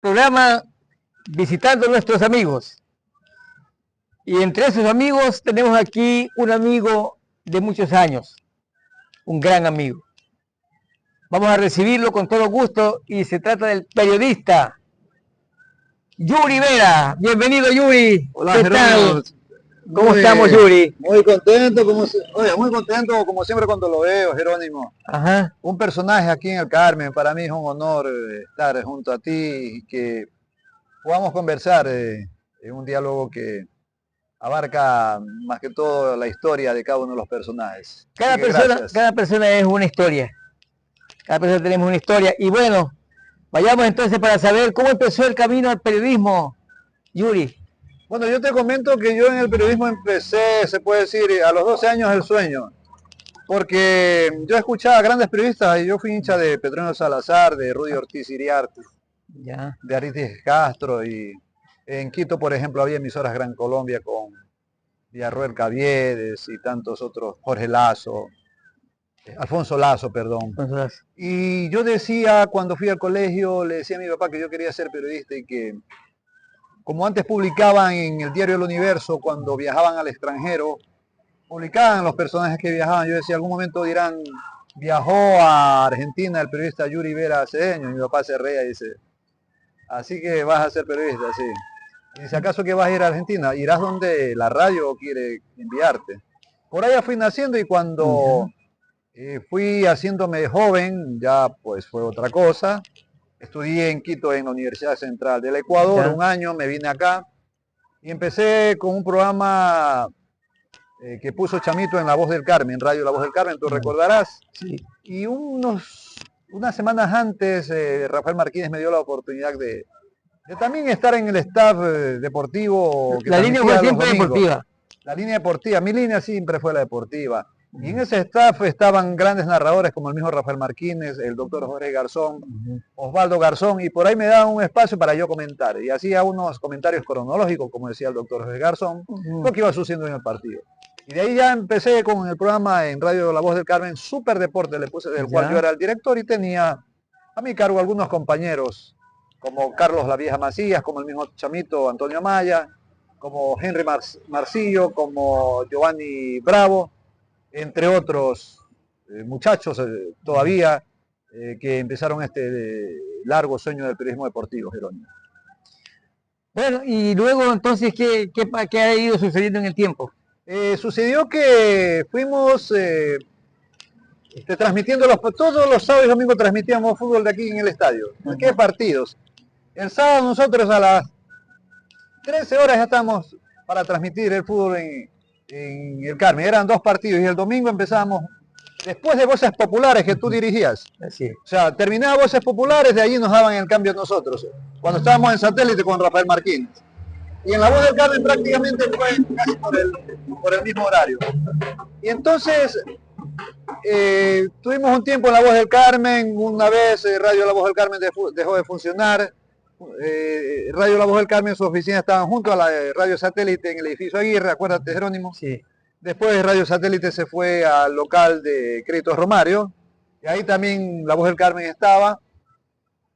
programa visitando a nuestros amigos. Y entre esos amigos tenemos aquí un amigo de muchos años, un gran amigo. Vamos a recibirlo con todo gusto y se trata del periodista Yuri Vera. Bienvenido, Yuri. Hola, ¿Qué Jerónimo. tal? ¿Cómo estamos, Yuri? Muy contento, muy contento como siempre cuando lo veo, Jerónimo. Ajá. Un personaje aquí en el Carmen, para mí es un honor estar junto a ti y que podamos conversar en un diálogo que abarca más que todo la historia de cada uno de los personajes. Así que gracias. Cada persona es una historia. Cada persona tenemos una historia. Y bueno, vayamos entonces para saber cómo empezó el camino al periodismo, Yuri. Bueno, yo te comento que yo en el periodismo empecé, se puede decir, a los 12 años el sueño. Porque yo escuchaba a grandes periodistas y yo fui hincha de Petronio Salazar, de Rudy Ortiz Iriarte, Ya. de Aristides Castro, y en Quito, por ejemplo, había emisoras Gran Colombia con Villarroel Caviedes y tantos otros, Jorge Lazo, Alfonso Lazo, perdón. Entonces, Y yo decía, cuando fui al colegio, le decía a mi papá que yo quería ser periodista y que, como antes publicaban en el diario El Universo, cuando viajaban al extranjero, publicaban los personajes que viajaban. Yo decía, algún momento dirán, viajó a Argentina el periodista Yuri Vera Cedeño. Y mi papá se reía y dice, así que vas a ser periodista, sí. Y dice, ¿acaso que vas a ir a Argentina? Irás donde la radio quiere enviarte. Por allá fui naciendo y cuando fui haciéndome joven, ya pues fue otra cosa. Estudié en Quito en la Universidad Central del Ecuador, un año, me vine acá y empecé con un programa que puso Chamito en La Voz del Carmen, Radio La Voz del Carmen, tú recordarás. sí. Y unas semanas antes, Rafael Martínez me dio la oportunidad de también estar en el staff deportivo. Que La línea fue siempre deportiva. La línea deportiva, mi línea siempre fue la deportiva. Y en ese staff estaban grandes narradores como el mismo Rafael Martínez, el doctor Jorge Garzón, Osvaldo Garzón, y por ahí me daban un espacio para yo comentar. Y hacía unos comentarios cronológicos, como decía el doctor Jorge Garzón, lo que iba sucediendo en el partido. Y de ahí ya empecé con el programa en Radio La Voz del Carmen, Super Deporte, le puse, del cual yo era el director y tenía a mi cargo algunos compañeros, como Carlos La Vieja Macías, como el mismo Chamito Antonio Maya, como Henry Marcillo, como Giovanni Bravo, entre otros muchachos todavía que empezaron este largo sueño del periodismo deportivo, Jerónimo. Bueno, y luego entonces, ¿qué ha ido sucediendo en el tiempo? Sucedió que fuimos transmitiendo todos los sábados y domingos transmitíamos fútbol de aquí en el estadio. ¿Qué partidos? El sábado nosotros a las 13 horas ya estamos para transmitir el fútbol en el Carmen. Eran 2 partidos y el domingo empezábamos después de Voces Populares que tú dirigías. Así es. O sea, terminaba Voces Populares, de allí nos daban el cambio nosotros. Cuando estábamos en satélite con Rafael Martínez. Y en La Voz del Carmen prácticamente fue casi por el mismo horario. Y entonces tuvimos un tiempo en La Voz del Carmen, una vez Radio La Voz del Carmen dejó de funcionar. Radio La Voz del Carmen, su oficina estaban junto a la de Radio Satélite en el edificio Aguirre, acuérdate, Jerónimo. Sí. Después Radio Satélite se fue al local de Créditos Romario, y ahí también La Voz del Carmen estaba,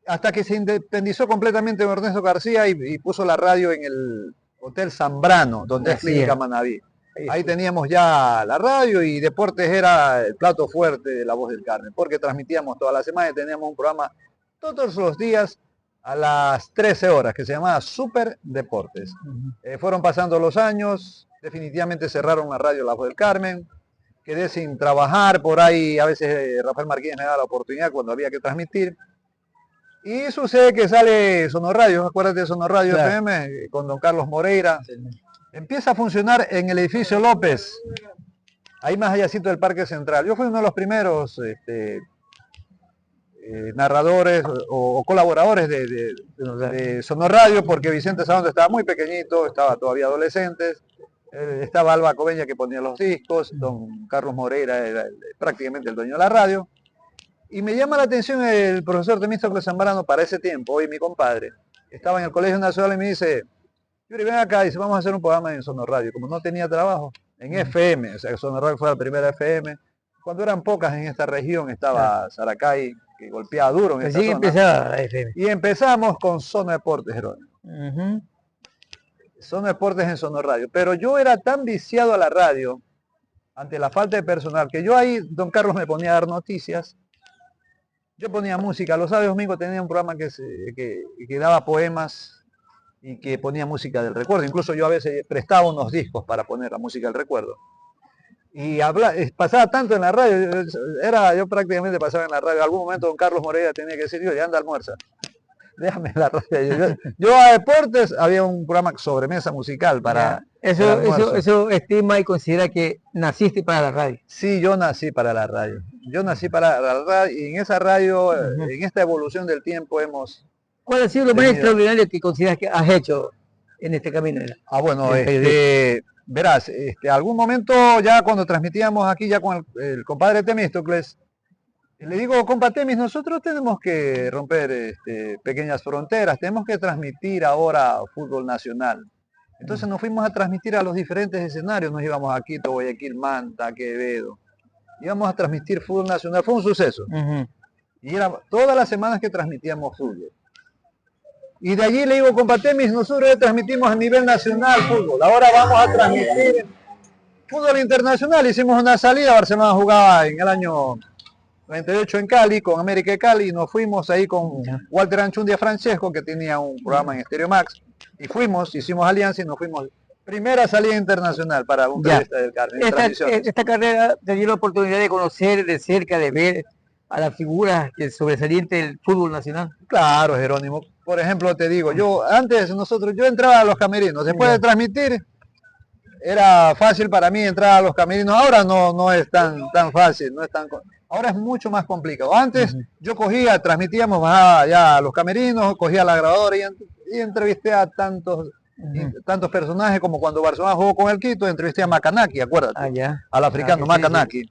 hasta que se independizó completamente de Ernesto García y puso la radio en el Hotel Zambrano, donde es Clínica Manaví. Ahí teníamos ya la radio y deportes era el plato fuerte de La Voz del Carmen, porque transmitíamos toda la semana y teníamos un programa todos los días a las 13 horas, que se llamaba Super Deportes. Fueron pasando los años, definitivamente cerraron la radio La Voz del Carmen, quedé sin trabajar, por ahí a veces Rafael Martínez me daba la oportunidad cuando había que transmitir. Y sucede que sale Sonorradio, acuérdate de Sonorradio, claro. FM, con don Carlos Moreira. Sí. Empieza a funcionar en el edificio López, ahí más allácito del Parque Central. Yo fui uno de los primeros narradores o colaboradores de Sonorradio, porque Vicente Sadondo estaba muy pequeñito, estaba todavía adolescente, estaba Alba Coveña que ponía los discos, don Carlos Moreira era prácticamente el dueño de la radio, y me llama la atención el profesor Temístocles Zambrano para ese tiempo, hoy mi compadre, estaba en el Colegio Nacional y me dice, Yuri, ven acá, dice, vamos a hacer un programa en Sonorradio, como no tenía trabajo, en FM, o sea, Sonorradio fue la primera FM, cuando eran pocas en esta región, estaba Saracay, que golpeaba duro en esta Así que zona. empezaba la FM. Y empezamos con Sono Deportes, Jerónimo. Ujú. Sono Deportes en Sono Radio. Pero yo era tan viciado a la radio, ante la falta de personal, que yo ahí, don Carlos me ponía a dar noticias. Yo ponía música. Los sábados y domingos tenía un programa que daba poemas y que ponía música del recuerdo. Incluso yo a veces prestaba unos discos para poner la música del recuerdo. Y pasaba tanto en la radio, yo prácticamente pasaba en la radio. En algún momento don Carlos Moreira tenía que decir, yo ya anda a almuerza. Déjame la radio. Yo a deportes había un programa sobremesa musical para el almuerzo. Eso estima y considera que naciste para la radio. Sí, yo nací para la radio. Yo nací para la radio y en esa radio, en esta evolución del tiempo hemos... ¿Cuál ha sido lo más extraordinario que consideras que has hecho en este camino? Bueno, verás, algún momento ya cuando transmitíamos aquí ya con el compadre Temístocles, le digo, compa Temis, nosotros tenemos que romper pequeñas fronteras, tenemos que transmitir ahora fútbol nacional. Entonces nos fuimos a transmitir a los diferentes escenarios, nos íbamos a Quito, Guayaquil, Manta, Quevedo. Íbamos a transmitir fútbol nacional, fue un suceso. Y era todas las semanas que transmitíamos fútbol. Y de allí le digo, compa Temis, nosotros ya transmitimos a nivel nacional fútbol, ahora vamos a transmitir fútbol internacional. Hicimos una salida, Barcelona jugaba en el año 98 en Cali, con América de Cali, y nos fuimos ahí con Walter Anchundia Francesco, que tenía un programa en Stereo Max, y hicimos alianza y nos fuimos. Primera salida internacional para un periodista del Carmen. Esta carrera te dio la oportunidad de conocer de cerca, de ver a la figura sobresaliente del fútbol nacional. Claro, Jerónimo. Por ejemplo, te digo, yo entraba a los camerinos, después de transmitir, era fácil para mí entrar a los camerinos. Ahora no es tan fácil, ahora es mucho más complicado. Antes yo transmitíamos, bajaba ya a los camerinos, cogía la grabadora y entrevisté a tantos personajes, como cuando Barcelona jugó con el Quito, entrevisté a Macanaki, acuérdate, al africano Macanaki.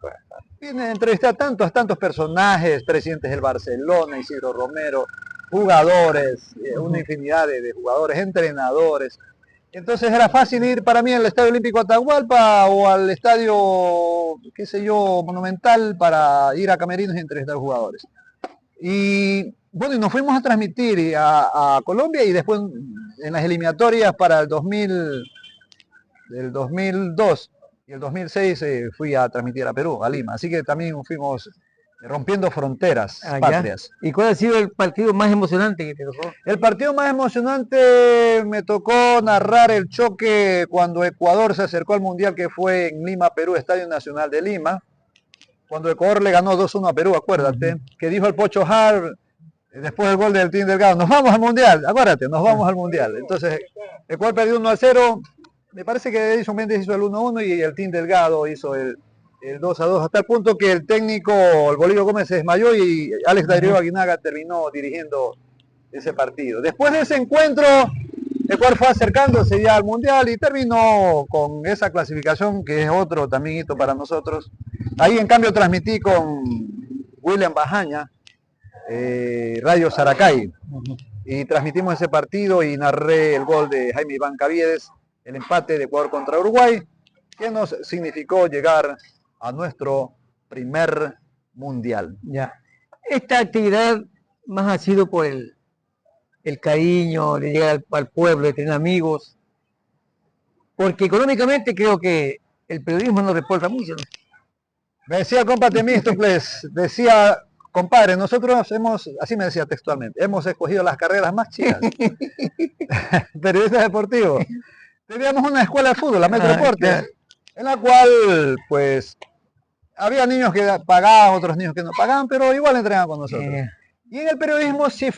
Y entrevisté a tantos personajes, presidentes del Barcelona, Isidro Romero, jugadores, una infinidad de jugadores, entrenadores. Entonces era fácil ir para mí al Estadio Olímpico Atahualpa o al Estadio, qué sé yo, Monumental, para ir a camerinos y entrevistar jugadores. Y bueno, y nos fuimos a transmitir a Colombia, y después en las eliminatorias para el 2002 y el 2006 fui a transmitir a Perú, a Lima. Así que también fuimos rompiendo fronteras patrias. ¿Y cuál ha sido el partido más emocionante que te tocó? El partido más emocionante me tocó narrar el choque cuando Ecuador se acercó al Mundial, que fue en Lima, Perú, Estadio Nacional de Lima. Cuando Ecuador le ganó 2-1 a Perú, acuérdate, que dijo el Pocho Har, después del gol del Team Delgado, nos vamos al Mundial, acuérdate, nos vamos al Mundial. Entonces, Ecuador perdió 1-0, me parece que Edison Méndez hizo el 1-1 y el Team Delgado hizo el 2-2, hasta el punto que el técnico, el Bolívar Gómez, se desmayó y Alex Darío Aguinaga terminó dirigiendo ese partido. Después de ese encuentro, Ecuador fue acercándose ya al Mundial y terminó con esa clasificación, que es otro también hito para nosotros. Ahí en cambio transmití con William Bajaña, Radio Saracay, y transmitimos ese partido y narré el gol de Jaime Iván Caviedes, el empate de Ecuador contra Uruguay, que nos significó llegar a nuestro primer Mundial. Ya. Esta actividad más ha sido por el cariño de llegar al pueblo, de tener amigos, porque económicamente creo que el periodismo nos reporta mucho, ¿no? Me decía el compa Temístocles, decía, compadre, nosotros así me decía textualmente, hemos escogido las carreras más chidas. Periodistas deportivos. Teníamos una escuela de fútbol, la Metroportes, en la cual, pues, había niños que pagaban, otros niños que no pagaban, pero igual entrenaban con nosotros. Y en el periodismo sí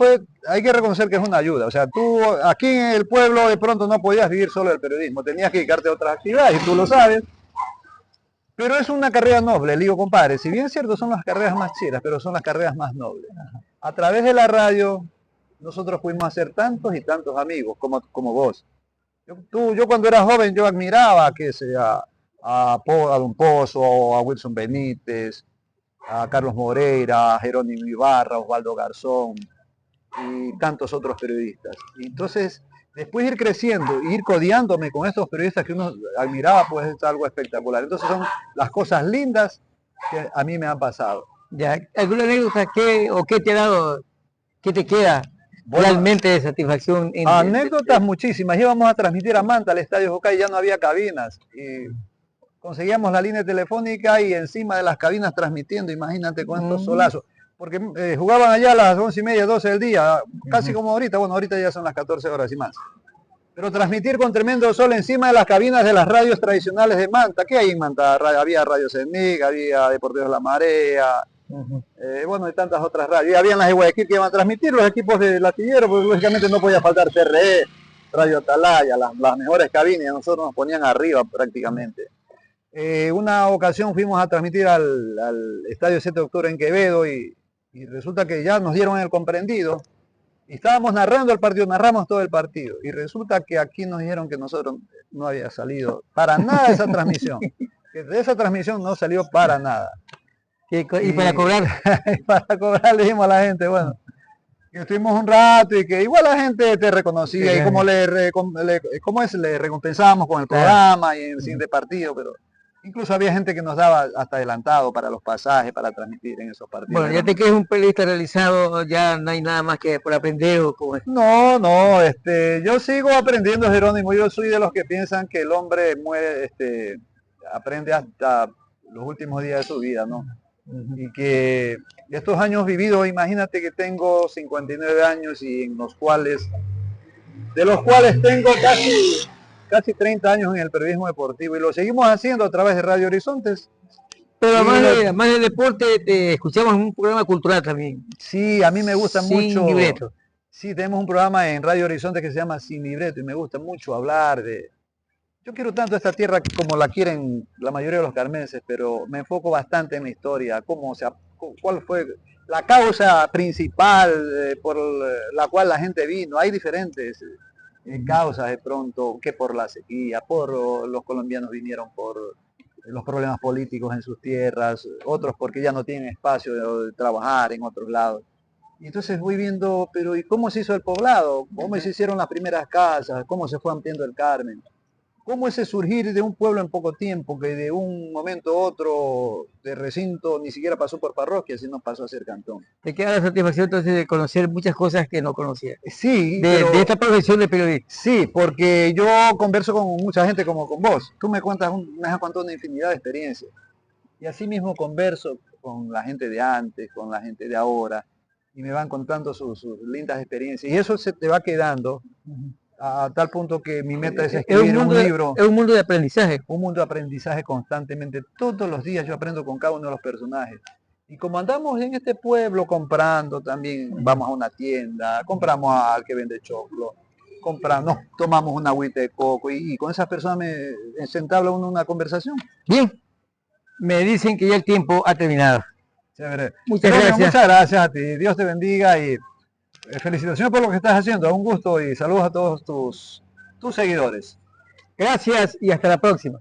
hay que reconocer que es una ayuda. O sea, tú aquí en el pueblo de pronto no podías vivir solo del periodismo, tenías que dedicarte a otras actividades, y tú lo sabes. Pero es una carrera noble, le digo, compadre, si bien es cierto son las carreras más chidas, pero son las carreras más nobles. A través de la radio, nosotros pudimos hacer tantos y tantos amigos como vos. Yo cuando era joven, yo admiraba a Don Pozo, a Wilson Benítez, a Carlos Moreira, a Jerónimo Ibarra, a Osvaldo Garzón y tantos otros periodistas. Y entonces, después de ir creciendo y ir codeándome con estos periodistas que uno admiraba, pues es algo espectacular. Entonces son las cosas lindas que a mí me han pasado. Ya, ¿alguna anécdota qué te ha dado, qué te queda Bueno, realmente de satisfacción? anécdotas muchísimas. Íbamos a transmitir a Manta, al Estadio Jocay, ya no había cabinas. Y conseguíamos la línea telefónica y encima de las cabinas transmitiendo, imagínate con estos solazos. Porque jugaban allá a las 11:30, 12 del día, casi como ahorita. Bueno, ahorita ya son las 14 horas y más. Pero transmitir con tremendo sol encima de las cabinas de las radios tradicionales de Manta. ¿Qué hay en Manta? Había Radio Cenic, había Deportivos La Marea, bueno, y tantas otras radios. Y habían las de Guayaquil que iban a transmitir, los equipos de Latillero, porque lógicamente no podía faltar TRE, Radio Atalaya, las mejores cabinas, y a nosotros nos ponían arriba prácticamente. Una ocasión fuimos a transmitir al Estadio 7 de Octubre en Quevedo y resulta que ya nos dieron el comprendido. Y estábamos narrando el partido, narramos todo el partido. Y resulta que aquí nos dijeron que nosotros no había salido para nada esa transmisión. Que de esa transmisión no salió para nada. Y para cobrar. Para cobrar le dijimos a la gente, bueno, que estuvimos un rato y que igual la gente te reconocía, y como le recompensábamos con el programa y en el siguiente partido, pero incluso había gente que nos daba hasta adelantado para los pasajes, para transmitir en esos partidos. Bueno, ya te quedas un periodista realizado, ya no hay nada más que por aprender o como es. No, yo sigo aprendiendo, Jerónimo. Yo soy de los que piensan que el hombre muere, aprende hasta los últimos días de su vida, ¿no? Y que estos años vividos, imagínate que tengo 59 años y de los cuales tengo casi 30 años en el periodismo deportivo y lo seguimos haciendo a través de Radio Horizontes. Pero además de deporte, te escuchamos en un programa cultural también. Sí, a mí me gusta mucho. Sin libreto. Sí, tenemos un programa en Radio Horizonte que se llama Sin Libreto y me gusta mucho hablar de... Yo quiero tanto esta tierra como la quieren la mayoría de los carmenses, pero me enfoco bastante en la historia, cuál fue la causa principal por la cual la gente vino. Hay diferentes causas de pronto, que por la sequía, los colombianos vinieron por los problemas políticos en sus tierras, otros porque ya no tienen espacio de trabajar en otros lados. Y entonces voy viendo, pero ¿y cómo se hizo el poblado? ¿Cómo se hicieron las primeras casas? ¿Cómo se fue ampliando el Carmen? ¿Cómo ese surgir de un pueblo en poco tiempo, que de un momento a otro de recinto ni siquiera pasó por parroquia, sino pasó a ser cantón? Te queda la satisfacción entonces de conocer muchas cosas que no conocía. Sí, de esta profesión de periodista. Sí, porque yo converso con mucha gente como con vos. Tú me has contado una infinidad de experiencias. Y así mismo converso con la gente de antes, con la gente de ahora, y me van contando sus lindas experiencias. Y eso se te va quedando a tal punto que mi meta es escribir un libro. Es un mundo de aprendizaje. Un mundo de aprendizaje constantemente. Todos los días yo aprendo con cada uno de los personajes. Y como andamos en este pueblo comprando también, vamos a una tienda, compramos al que vende choclo, tomamos una agüita de coco y con esas personas se entabla uno una conversación. Bien, me dicen que ya el tiempo ha terminado. Chévere. Muchas gracias. Muchas gracias a ti. Dios te bendiga y felicitaciones por lo que estás haciendo. Un gusto y saludos a todos tus seguidores. Gracias y hasta la próxima.